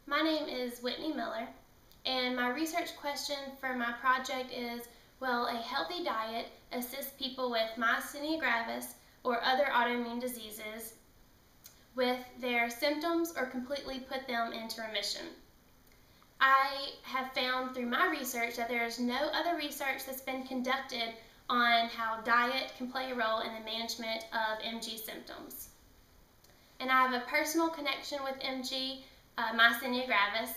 My name is Whitney Miller, and my research question for my project is, will a healthy diet assist people with myasthenia gravis or other autoimmune diseases with their symptoms or completely put them into remission? I have found through my research that there is no other research that's been conducted on how diet can play a role in the management of MG symptoms. And I have a personal connection with MG, myasthenia gravis,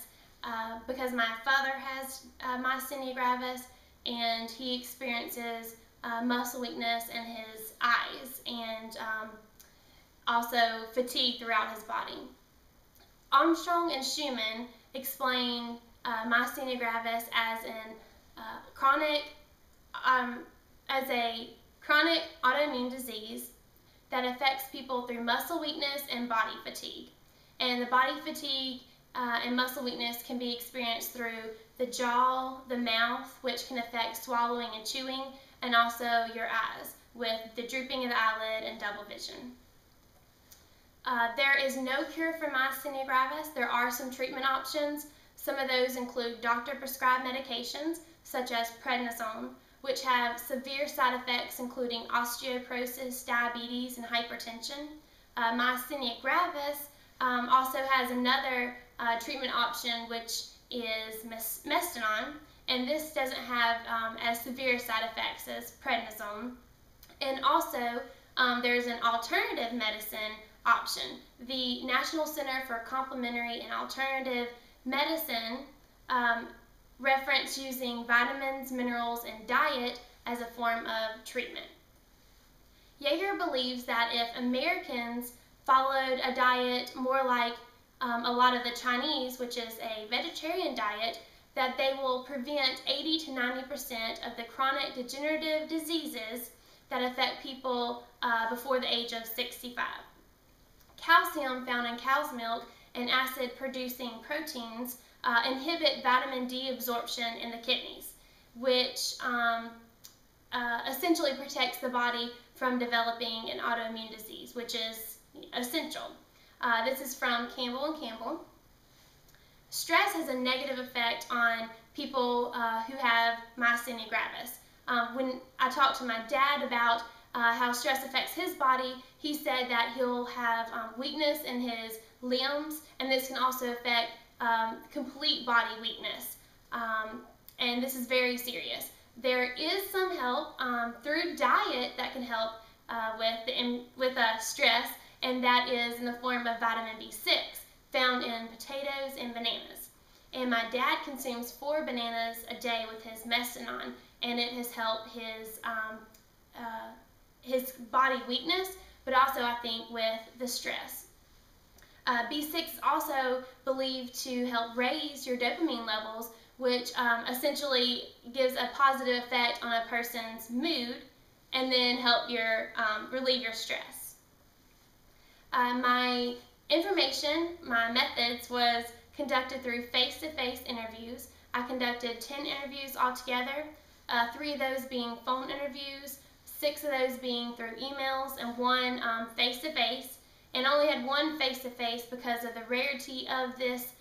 because my father has myasthenia gravis, and he experiences muscle weakness in his eyes and also fatigue throughout his body. Armstrong and Schumann explain myasthenia gravis as a chronic autoimmune disease that affects people through muscle weakness and body fatigue. And the body fatigue and muscle weakness can be experienced through the jaw, the mouth, which can affect swallowing and chewing, and also your eyes with the drooping of the eyelid and double vision. There is no cure for myasthenia gravis. There are some treatment options. Some of those include doctor-prescribed medications such as prednisone, which have severe side effects including osteoporosis, diabetes, and hypertension. Myasthenia gravis also has another treatment option, which is Mestinon, and this doesn't have as severe side effects as prednisone. And also, there's an alternative medicine option. The National Center for Complementary and Alternative Medicine reference using vitamins, minerals, and diet as a form of treatment. Yeager believes that if Americans followed a diet more like a lot of the Chinese, which is a vegetarian diet, that they will prevent 80 to 90% of the chronic degenerative diseases that affect people before the age of 65. Calcium found in cow's milk and acid-producing proteins inhibit vitamin D absorption in the kidneys, which essentially protects the body from developing an autoimmune disease, which is essential. This is from Campbell & Campbell. Stress has a negative effect on people who have myasthenia gravis. When I talked to my dad about how stress affects his body, he said that he'll have weakness in his limbs, and this can also affect complete body weakness, and this is very serious. There is some help through diet that can help with stress, and that is in the form of vitamin B6 found in potatoes and bananas. And my dad consumes 4 bananas a day with his Mestinon, and it has helped his body weakness, but also I think with the stress. B6 is also believed to help raise your dopamine levels, which essentially gives a positive effect on a person's mood and then help relieve your stress. My methods was conducted through face-to-face interviews. I conducted 10 interviews altogether, 3 of those being phone interviews, 6 of those being through emails, and 1 face-to-face. And only had 1 face-to-face because of the rarity of this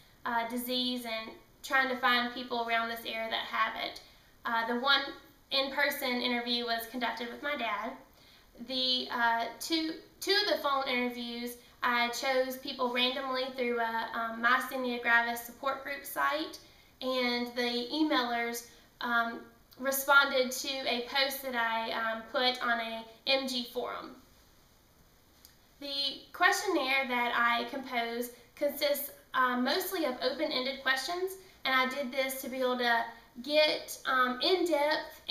disease and trying to find people around this area that have it. The 1 in-person interview was conducted with my dad. The two of the phone interviews, I chose people randomly through a myasthenia gravis support group site, and the emailers responded to a post that I put on a MG forum. The questionnaire that I composed consists mostly of open-ended questions, and I did this to be able to get in-depth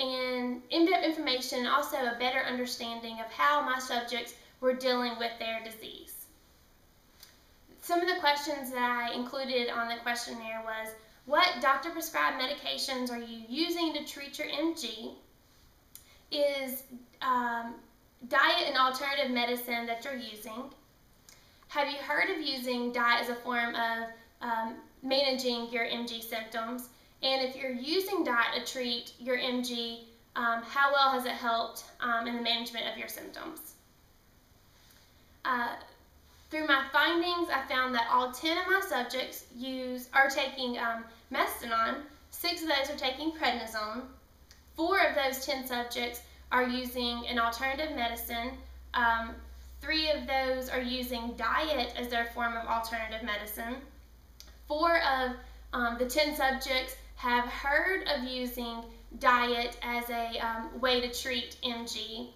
information and also a better understanding of how my subjects were dealing with their disease. Some of the questions that I included on the questionnaire was, what doctor-prescribed medications are you using to treat your MG? Is diet and alternative medicine that you're using? Have you heard of using diet as a form of managing your MG symptoms? And if you're using diet to treat your MG, how well has it helped in the management of your symptoms? Through my findings, I found that all 10 of my subjects are taking Mestinon, 6 of those are taking prednisone, 4 of those 10 subjects are using an alternative medicine, 3 of those are using diet as their form of alternative medicine, 4 of the 10 subjects have heard of using diet as a way to treat MG,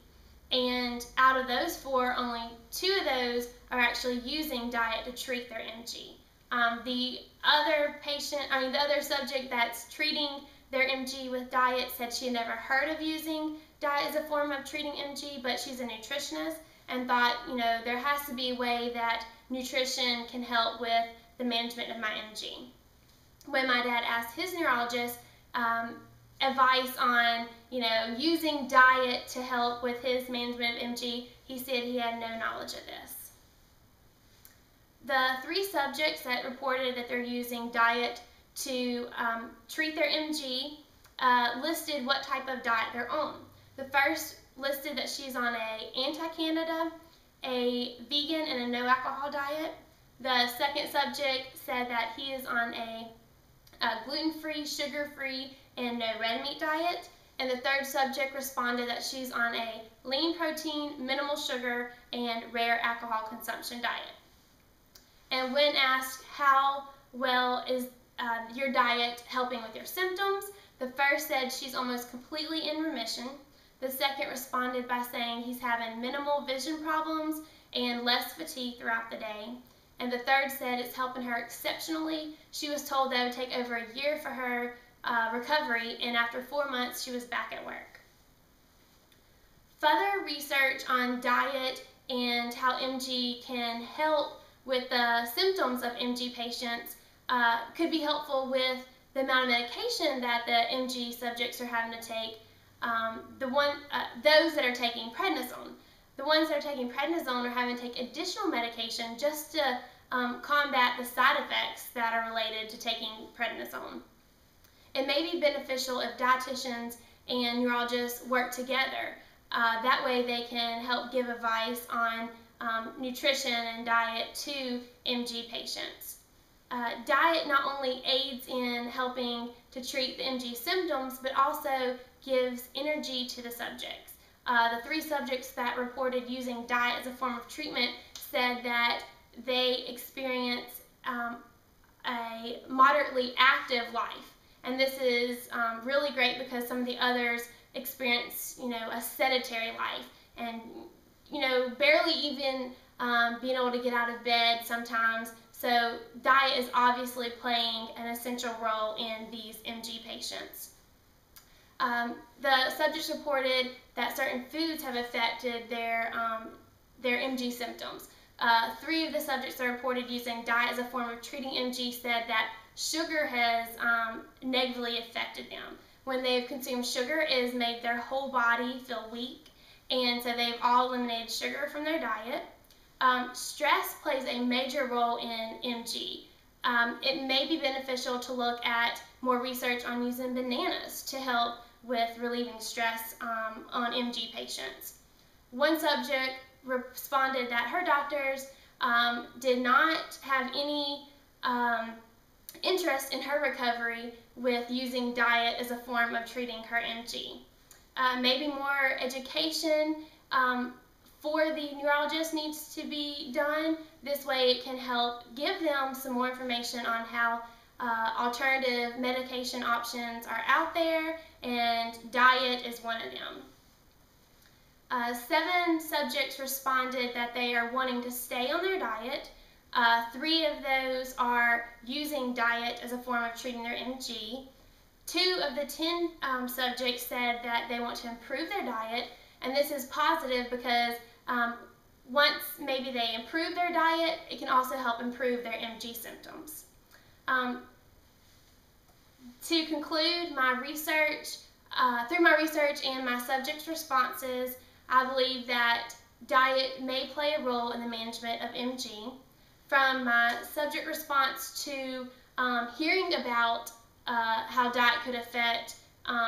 and out of those 4, only 2 of those are actually using diet to treat their MG. The other subject that's treating their MG with diet said she had never heard of using diet as a form of treating MG, but she's a nutritionist and thought, there has to be a way that nutrition can help with the management of my MG. When my dad asked his neurologist advice on, using diet to help with his management of MG, he said he had no knowledge of this. The 3 subjects that reported that they're using diet to treat their MG listed what type of diet they're on. The first listed that she's on a anti-Candida, a vegan, and a no-alcohol diet. The second subject said that he is on a gluten-free, sugar-free, and no red meat diet. And the third subject responded that she's on a lean protein, minimal sugar, and rare alcohol consumption diet. And when asked how well is your diet helping with your symptoms, the first said she's almost completely in remission. The second responded by saying he's having minimal vision problems and less fatigue throughout the day. And the third said it's helping her exceptionally. She was told that it would take over a year for her recovery, and after 4 months she was back at work. Further research on diet and how MG can help with the symptoms of MG patients could be helpful with the amount of medication that the MG subjects are having to take. Those that are taking prednisone. The ones that are taking prednisone are having to take additional medication just to combat the side effects that are related to taking prednisone. It may be beneficial if dietitians and neurologists work together. That way they can help give advice on nutrition and diet to MG patients. Diet not only aids in helping to treat the MG symptoms, but also gives energy to the subjects. The 3 subjects that reported using diet as a form of treatment said that they experience a moderately active life. And this is really great because some of the others experience, a sedentary life and, barely even being able to get out of bed sometimes. So diet is obviously playing an essential role in these MG patients. The subjects reported that certain foods have affected their MG symptoms. 3 of the subjects that reported using diet as a form of treating MG said that sugar has negatively affected them. When they've consumed sugar, it has made their whole body feel weak, and so they've all eliminated sugar from their diet. Stress plays a major role in MG. It may be beneficial to look at more research on using bananas to help with relieving stress on MG patients. One subject responded that her doctors did not have any interest in her recovery with using diet as a form of treating her MG. Maybe more education for the neurologist needs to be done. This way it can help give them some more information on how alternative medication options are out there, and diet is one of them. 7 subjects responded that they are wanting to stay on their diet. 3 of those are using diet as a form of treating their MG. 2 of the 10 subjects said that they want to improve their diet, and this is positive because once maybe they improve their diet, it can also help improve their MG symptoms. To conclude my research, through my research and my subjects' responses, I believe that diet may play a role in the management of MG. From my subject response to hearing about how diet could affect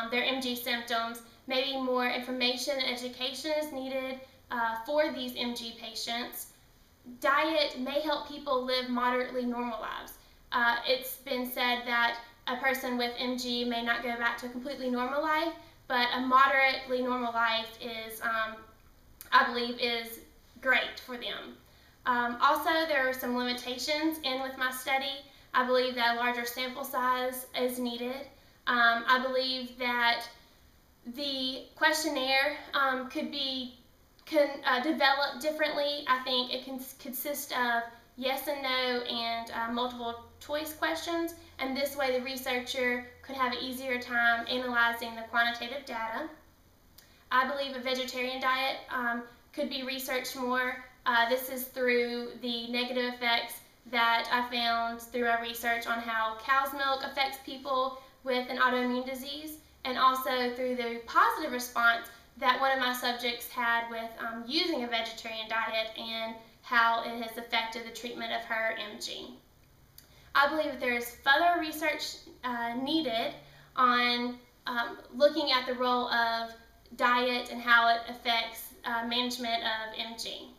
their MG symptoms, maybe more information and education is needed for these MG patients. diet may help people live moderately normal lives. It's been said that a person with MG may not go back to a completely normal life, but a moderately normal life is, I believe, is great for them. Also, there are some limitations in with my study. I believe that a larger sample size is needed. I believe that the questionnaire could be developed differently. I think it can consist of yes and no and multiple choice questions, and this way the researcher could have an easier time analyzing the quantitative data. I believe a vegetarian diet could be researched more. This is through the negative effects that I found through my research on how cow's milk affects people with an autoimmune disease, and also through the positive response that one of my subjects had with using a vegetarian diet and how it has affected the treatment of her MG. I believe that there is further research needed on looking at the role of diet and how it affects management of MG.